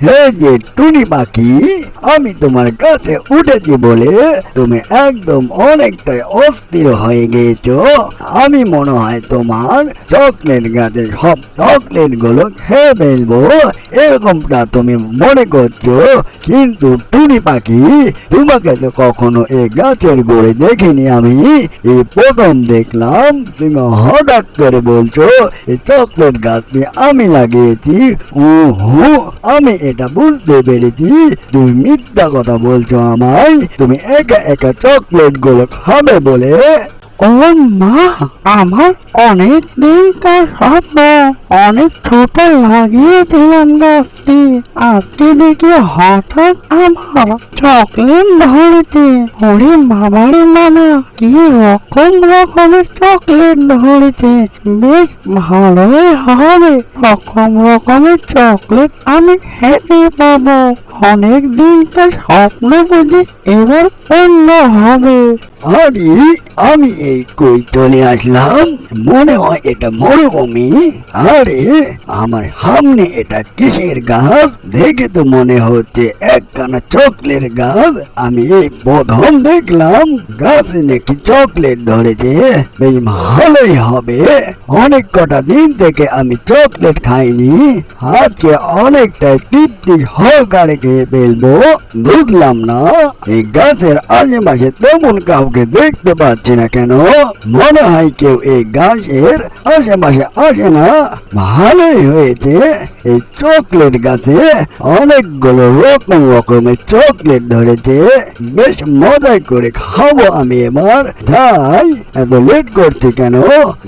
হে যে টুনি পাখি, আমি তোমার কাছে উঠেছি বলে তুমি একদম অনেকটাই অস্থির হয়ে গিয়েছো। আমি মনে হয় তোমার চকলেট গাছের সব চকলেট গুলো খেয়ে ফেলবো, এরকমটা তুমি মনে করছো। কিন্তু টুনি পাখি, তোমাকে তো কখনো এই গাছের গোড়ে দেখিনি আমি, এই প্রথম দেখলাম। তুমি হঠাৎ করে বলছো এই চকলেট গাছটি আমি লাগিয়েছি। আমি এটা বুঝতে পেরেছি তুমি মিথ্যা কথা বলছো আমায়। তুমি একা একা চকলেট গুলো খাবে বলে। ও মা, আমার অনেক দিনকার স্বপ্ন, অনেক ছোট লাগিয়েছিলাম গাছটি। আজকে দেখি হঠাৎ আমার চকলেট ধরেছে। ওরে বাবারে মামা, কি রকমের চকলেট ধরেছে। বেশ ভালোই হবে, রকমের চকলেট আমি খেতে পাবো। অনেক দিনকার স্বপ্ন বুঝি এবার পূর্ণ হবে। আরে আমি এই কই চলে আসলাম, মনে হয় এটা মরুভূমি। আরে আমার সামনে এটা কিসের গাছ? দেখে তো মনে হচ্ছে একখানা চকলেট গাছ। আমি এই প্রথম দেখলাম গাছে নাকি চকলেট ধরেছে। বেশ ভালোই হবে, অনেক কটা দিন থেকে আমি চকলেট খাইনি, আজকে অনেকটাই তৃপ্তি সহকারে খেয়ে ফেলবো। বুঝলাম না এই গাছের আশেপাশে তেমন কাউকে দেখতে পাচ্ছি না কেন। মনে হয় কেউ এই গাছের আশেপাশে আসে না। ভালোই হয়েছে, এই চকলেট গাছে অনেকগুলো রকমের চকলেট ধরেছে। বেশ মজা করে খাবো আমি এবার। তাই এত লেট করছি কেন?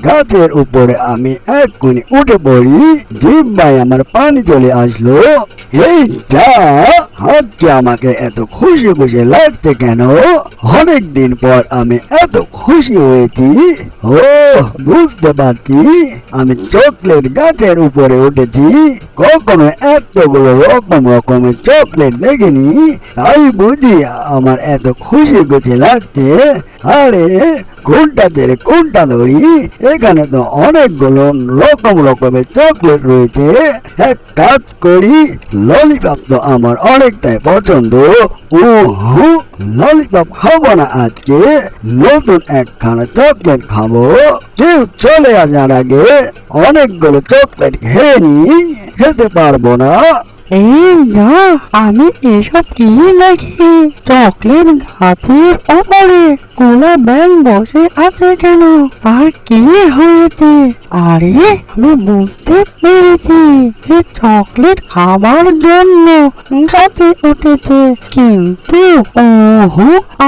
গাছের উপরে আমি এক্ষুনি উঠে পড়ি। জিহ্বায় আমার পানি চলে আসলো। এই যা, আজকে আমাকে এত খুশি লাগছে কেন? অনেক দিন পর আমি এত খুশি হয়েছি। ও বুঝতে পারছি, আমি চকলেট গাছের উপরে উঠেছি। কখনো এতগুলো রকমের চকলেট দেখিনি, তাই বুঝি আমার এত খুশি লাগছে। আরে কোনটা ছেড়ে কোনটা ধরি? এখানে তো অনেকগুলো রকমের চকলেট রয়েছে। এক কাজ করি, ললিপপ তো আমার অনেকটাই পছন্দ। ললিপপ খাবো না আজকে, নতুন একখানা চকলেট খাবো। কেউ চলে আসার আগে অনেকগুলো চকলেট খেয়ে নি, খেতে পারবো না। এই না, আমি এসব কি দেখি? চকলেট গাছের উপরে কোলা ব্যাং বসে আছে কেন? আর কি হয়েছে? আরে আমি বুঝতে পেরেছি, এই চকলেট খাবার জন্য গাছে উঠেছে। কিন্তু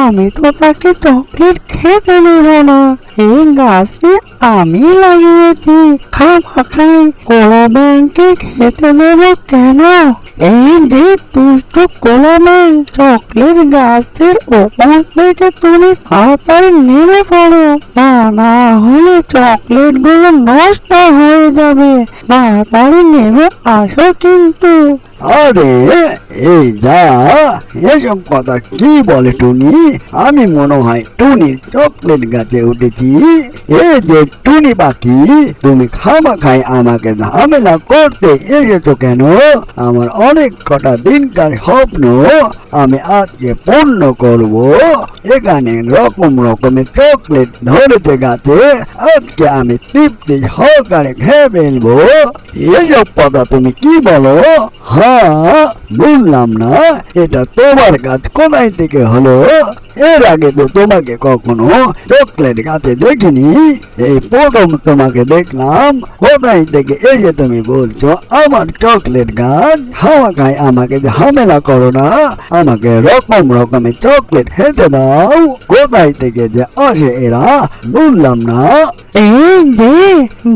আমি তো তাকে চকলেট খেতে দেব না। এই গাছটি আমি লাগিয়েছি, খামাখাই কোলা ব্যাংকে খেতে দেব কেন? এই যে দুষ্ট কোলা ব্যাং, চকলেট গাছের ওপর থেকে তুমি তাড়াতাড়ি নেমে পড়ো, তা না হলে চকলেট গুলো নষ্ট হয়ে যাবে। তাড়াতাড়ি নেমে আসো কিন্তু। আরে এই যা, এসব কথা কি বলে টুনি? আমি মনে হয় টুনির চকলেট গাছে উঠেছি। এই যে টুনি পাখি, তুমি খামাখাই আমাকে ঝামেলা করতে এসেছো কেন? আমার অনেক কটা দিনকার স্বপ্ন আমি আজকে পূর্ণ করব। এখানে রকমের চকলেট ধরেছে গাছে, আজকে আমি তৃপ্তি সহকারে খেয়ে ফেলবো। এসব কথা তুমি কি বলো? হ্যাঁ, বুঝলাম না এটা তোমার গাছ কোথায় থেকে হলো? এর আগে তো তোমাকে কখনো চকলেট গাছে দেখিনি, এই প্রথম তোমাকে দেখলাম। কোথায় থেকে এসে তুমি বলছো আমার চকলেট গাছ? খামাখাই আমাকে ঝামেলা করো না, আমাকে রকমের চকলেট খেতে দাও। কোথায় থেকে যে আসে এরা, বুঝলাম না। এই যে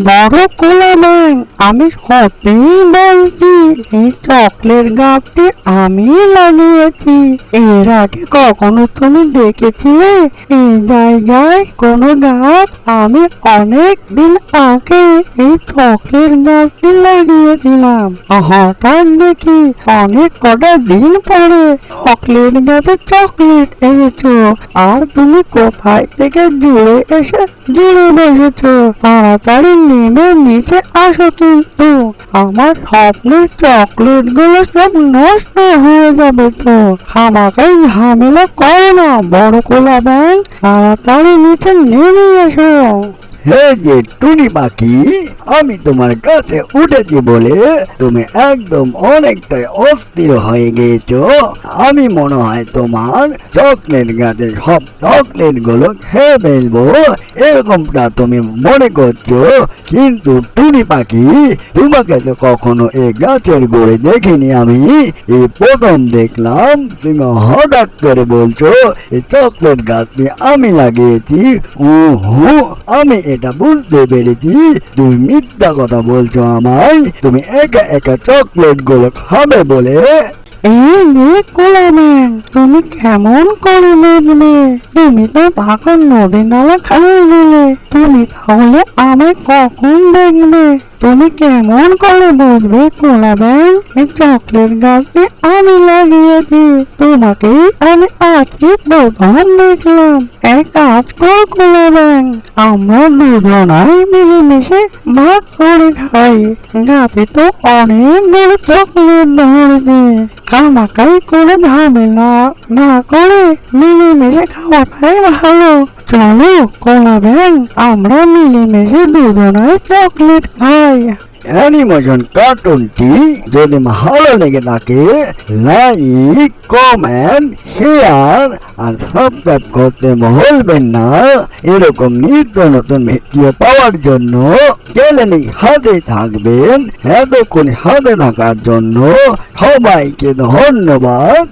বড় কোলা ব্যাং, আমি সত্যি বলছি, এই চকলেট গাছটি আমি লাগিয়েছি। এর আগে কখনো তুমি দেখেছিলে এই জায়গায় কোনো গাছ? আমি অনেক দিন আগে এই চকলেট গাছটি লাগিয়েছিলাম। হঠাৎ দেখি অনেক কটা দিন পরে চকলেট গাছে চকলেট এসেছো, আর তুমি কোথায় থেকে জুড়ে এসে জুড়ে বসেছো, তাড়াতাড়ি নেমে নিচে আসো, কিন্তু আমার স্বপ্নের চকলেট গুলো সব নষ্ট হয়ে যাবে তো। খামাকাই ঝামেলা করো না বড় কোলা ব্যাং, তাড়াতাড়ি নিচে নেমে এসো। হে যে টুনি পাখি, আমি তোমার কাছে উঠেছি বলে তুমি একদম অনেকটাই অস্থির হয়ে গিয়েছো। আমি মনে হয় তোমার চকলেট গাছের সব চকলেট গুলো খেয়ে ফেলবো, এরকমটা তুমি মনে করছো। কিন্তু টুনি পাখি, তোমাকে তো কখনো এই গাছের গোড়ে দেখিনি আমি, এই প্রথম দেখলাম। তুমি হঠাৎ করে বলছো এই চকলেট গাছটি আমি লাগিয়েছি। আমি এটা বুঝতে পেরেছি তুমি মিথ্যা কথা বলছো আমায়। তুমি একা একা চকলেট গুলো খাবে বলে। এই যে কোলা ব্যাং, তুমি কেমন করে বুঝবে? তুমি তো তখন নদী নালা খাই বলে, তুমি তাহলে আমায় কখন দেখবে? তুমি কেমন করে বুঝবে কোলা ব্যাং এই চকলেট গাছটি আমি লাগিয়েছি? তোমাকে আমি আজকে প্রথম দেখলাম। এক কাজ কর কোলা ব্যাং, আমরা দুজনাই মিলেমিশে ভাগ করে খাই। গাছে তো অনেকগুলো চকলেট ধরেছে, খামাকাই করে ঝামেলা না করে মিলেমিশে খাওয়াটাই ভালো। চলো কোলা ব্যাং, আমরা মিলেমিশে দুজনাই চকলেট খাই। অ্যানিমেশন কার্টুনটি যদি ভালো লেগে থাকে, লাইক, কমেন্ট, শেয়ার আর সাবস্ক্রাইব করতে ভুলবেন না। এরকম নিত্য নতুন ভিডিও পাওয়ার জন্য চ্যানেলটি হাতে থাকবেন। এতক্ষণ হাতে থাকার জন্য সবাইকে ধন্যবাদ।